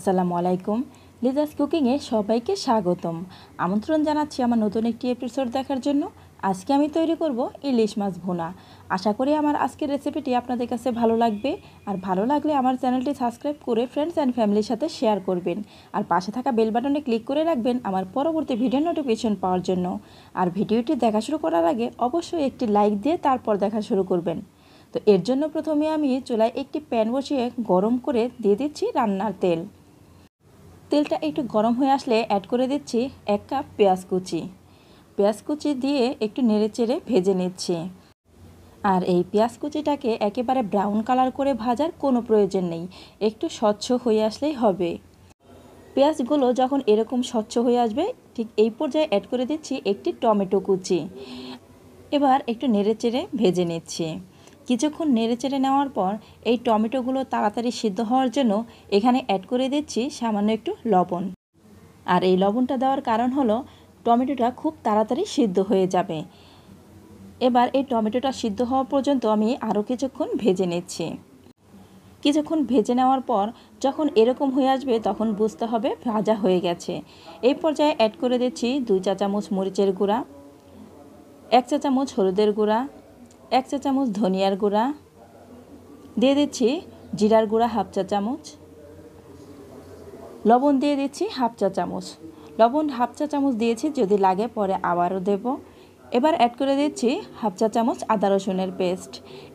আসসালামু আলাইকুম। লিজাস কুকিংয়ে সবাইকে স্বাগতম। আমন্ত্রণ জানাচ্ছি আমার নতুন একটি এপিসোড দেখার জন্য। আজকে আমি তৈরি করব ইলিশ মাছ ভুনা। আশা করি আমার আজকের রেসিপিটি আপনাদের কাছে ভালো লাগবে। আর ভালো লাগলে আমার চ্যানেলটি সাবস্ক্রাইব করে ফ্রেন্ডস অ্যান্ড ফ্যামিলির সাথে শেয়ার করবেন। আর পাশে থাকা বেল বাটনে ক্লিক করে রাখবেন আমার পরবর্তী ভিডিও নোটিফিকেশন পাওয়ার জন্য। আর ভিডিওটি দেখা শুরু করার আগে অবশ্যই একটি লাইক দিয়ে তারপর দেখা শুরু করবেন। তো এর জন্য প্রথমে আমি চুলায় একটি প্যান বসিয়ে গরম করে দিয়ে দিচ্ছি রান্নার তেল। তেলটা একটু গরম হয়ে আসলে অ্যাড করে দিচ্ছি 1 কাপ পেঁয়াজ কুচি দিয়ে একটু নেড়েচেড়ে ভেজে নিচ্ছি। আর এই পেঁয়াজ কুচিটাকে একেবারে ব্রাউন কালার করে ভাজার কোনো প্রয়োজন নেই, একটু স্বচ্ছ হয়ে আসলেই হবে। পেঁয়াজগুলো যখন এরকম স্বচ্ছ হয়ে আসবে ঠিক এই পর্যায়ে অ্যাড করে দিচ্ছি একটি টমেটো কুচি। এবার একটু নেড়েচেড়ে ভেজে নিচ্ছি। কিছুক্ষণ নেড়েচেড়ে নেওয়ার পর এই টমেটোগুলো তাড়াতাড়ি সিদ্ধ হওয়ার জন্য এখানে অ্যাড করে দিচ্ছি সামান্য একটু লবণ। আর এই লবণটা দেওয়ার কারণ হলো টমেটোটা খুব তাড়াতাড়ি সিদ্ধ হয়ে যাবে। এবার এই টমেটোটা সিদ্ধ হওয়া পর্যন্ত আমি আরও কিছুক্ষণ ভেজে নিচ্ছি। কিছুক্ষণ ভেজে নেওয়ার পর যখন এরকম হয়ে আসবে তখন বুঝতে হবে ভাজা হয়ে গেছে। এই পর্যায়ে অ্যাড করে দিচ্ছি 2 চা চামচ মরিচের গুঁড়া, 1 চা চামচ হলুদের গুঁড়া, 1 চা চামচ ধনিয়ার গুঁড়া, দিয়ে দিচ্ছি জিরার গুঁড়া 1/2 চা চামচ, লবণ দিয়ে দিচ্ছি 1/2 চা চামচ। লবণ 1/2 চা চামচ দিয়েছি, যদি লাগে পরে আবারও দেব। এবার অ্যাড করে দিচ্ছি 1/2 চা চামচ আদা রসুনের পেস্ট।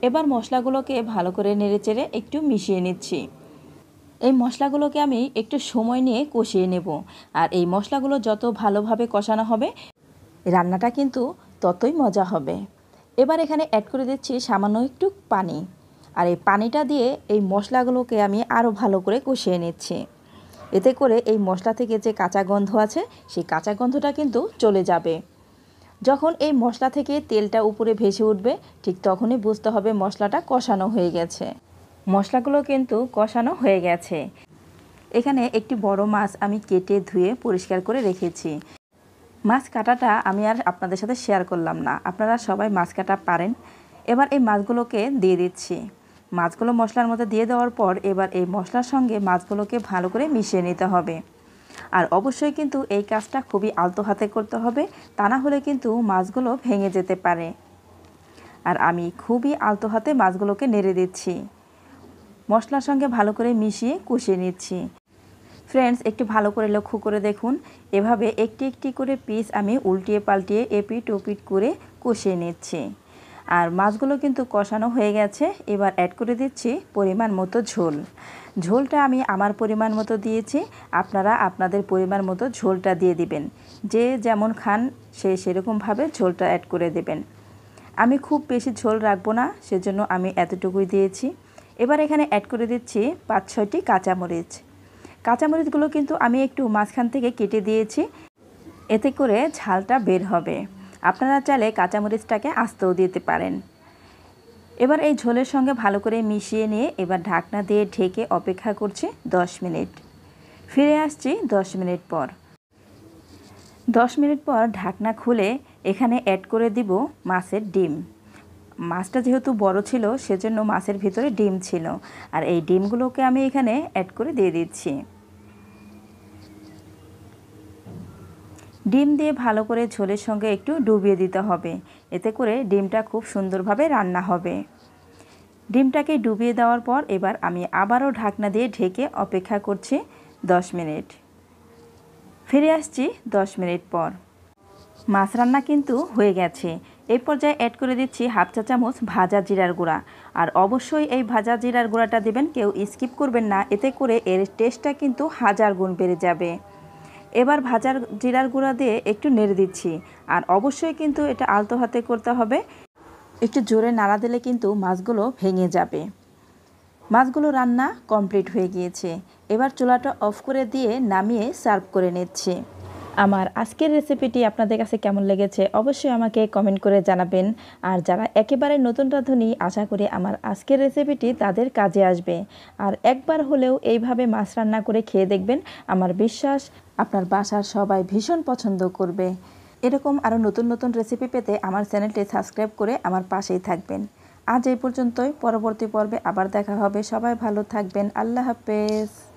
এবার মশলাগুলোকে ভালো করে নেড়েচেড়ে একটু মিশিয়ে নিচ্ছি। এই মশলাগুলোকে আমি একটু সময় নিয়ে কষিয়ে নেব। আর এই মশলাগুলো যত ভালোভাবে কষানো হবে রান্নাটা কিন্তু ততই মজা হবে। এবার এখানে অ্যাড করে দিচ্ছি সামান্য একটু পানি। আর এই পানিটা দিয়ে এই মশলাগুলোকে আমি আরও ভালো করে কষিয়ে নিচ্ছি। এতে করে এই মশলা থেকে যে কাঁচা গন্ধ আছে সেই কাঁচা গন্ধটা কিন্তু চলে যাবে। যখন এই মশলা থেকে তেলটা উপরে ভেসে উঠবে ঠিক তখনই বুঝতে হবে মশলাটা কষানো হয়ে গেছে। মশলাগুলো কিন্তু কষানো হয়ে গেছে। এখানে একটি বড় মাছ আমি কেটে ধুয়ে পরিষ্কার করে রেখেছি। মাছ কাটাটা আমি আর আপনাদের সাথে শেয়ার করলাম না, আপনারা সবাই মাছ কাটা পারেন। এবার এই মাছগুলোকে দিয়ে দিচ্ছি। মাছগুলো মশলার মধ্যে দিয়ে দেওয়ার পর এবার এই মশলার সঙ্গে মাছগুলোকে ভালো করে মিশিয়ে নিতে হবে। আর অবশ্যই কিন্তু এই কাজটা খুবই আলতো হাতে করতে হবে, তা না হলে কিন্তু মাছগুলো ভেঙে যেতে পারে। আর আমি খুবই আলতো হাতে মাছগুলোকে নেড়ে দিচ্ছি, মশলার সঙ্গে ভালো করে মিশিয়ে কষিয়ে নিচ্ছি। ফ্রেন্ডস, একটু ভালো করে লক্ষ্য করে দেখুন, এভাবে একটি একটি করে পিস আমি উল্টিয়ে পাল্টিয়ে এপিট ওপিট করে কষিয়ে নিচ্ছি। আর মাছগুলো কিন্তু কষানো হয়ে গেছে। এবার অ্যাড করে দিচ্ছি পরিমাণ মতো ঝোল। ঝোলটা আমি আমার পরিমাণ মতো দিয়েছি, আপনারা আপনাদের পরিমাণ মতো ঝোলটা দিয়ে দিবেন। যে যেমন খান সে সেরকমভাবে ঝোলটা অ্যাড করে দেবেন। আমি খুব বেশি ঝোল রাখবো না, সেজন্য আমি এতটুকুই দিয়েছি। এবার এখানে অ্যাড করে দিচ্ছি 5-6টি কাঁচামরিচ। কাঁচামরিচগুলো কিন্তু আমি একটু মাঝখান থেকে কেটে দিয়েছি, এতে করে ঝালটা বের হবে। আপনারা চাইলে কাঁচামরিচটাকে আস্তেও দিতে পারেন। এবার এই ঝোলের সঙ্গে ভালো করে মিশিয়ে নিয়ে এবার ঢাকনা দিয়ে ঢেকে অপেক্ষা করছি 10 মিনিট। ফিরে আসছি 10 মিনিট পর। 10 মিনিট পর ঢাকনা খুলে এখানে অ্যাড করে দিব মাছের ডিম। মাছটা যেহেতু বড় ছিল সেজন্য মাছের ভিতরে ডিম ছিল। আর এই ডিমগুলোকে আমি এখানে অ্যাড করে দিয়ে দিচ্ছি। ডিম দিয়ে ভালো করে ঝোলের সঙ্গে একটু ডুবিয়ে দিতে হবে, এতে করে ডিমটা খুব সুন্দরভাবে রান্না হবে। ডিমটাকে ডুবিয়ে দেওয়ার পর এবার আমি আবারও ঢাকনা দিয়ে ঢেকে অপেক্ষা করছি 10 মিনিট। ফিরে আসছি 10 মিনিট পর। মাছ রান্না কিন্তু হয়ে গেছে। এই পর্যায়ে অ্যাড করে দিচ্ছি 1/2 চা চামচ ভাজা জিরার গুঁড়া। আর অবশ্যই এই ভাজা জিরার গুঁড়াটা দেবেন, কেউ স্কিপ করবেন না, এতে করে এর টেস্টটা কিন্তু 1000 গুণ বেড়ে যাবে। এবার ভাজার জিরার গুঁড়া দিয়ে একটু নেড়ে দিচ্ছি। আর অবশ্যই কিন্তু এটা আলতো হাতে করতে হবে, একটু জোরে নাড়া দিলে কিন্তু মাছগুলো ভেঙে যাবে। মাছগুলো রান্না কমপ্লিট হয়ে গিয়েছে। এবার চুলাটা অফ করে দিয়ে নামিয়ে সার্ভ করে নিচ্ছি। আমার আজকের রেসিপিটি আপনাদের কাছে কেমন লেগেছে অবশ্যই আমাকে কমেন্ট করে জানাবেন। আর যারা একেবারে নতুন রাঁধুনি, আশা করি আমার আজকের রেসিপিটি তাদের কাজে আসবে। আর একবার হলেও এইভাবে মাছ রান্না করে খেয়ে দেখবেন, আমার বিশ্বাস আপনার বাসার সবাই ভীষণ পছন্দ করবে। এরকম আরও নতুন নতুন রেসিপি পেতে আমার চ্যানেলটি সাবস্ক্রাইব করে আমার পাশেই থাকবেন। আজ এই পর্যন্তই, পরবর্তী পর্বে আবার দেখা হবে। সবাই ভালো থাকবেন। আল্লাহ হাফেজ।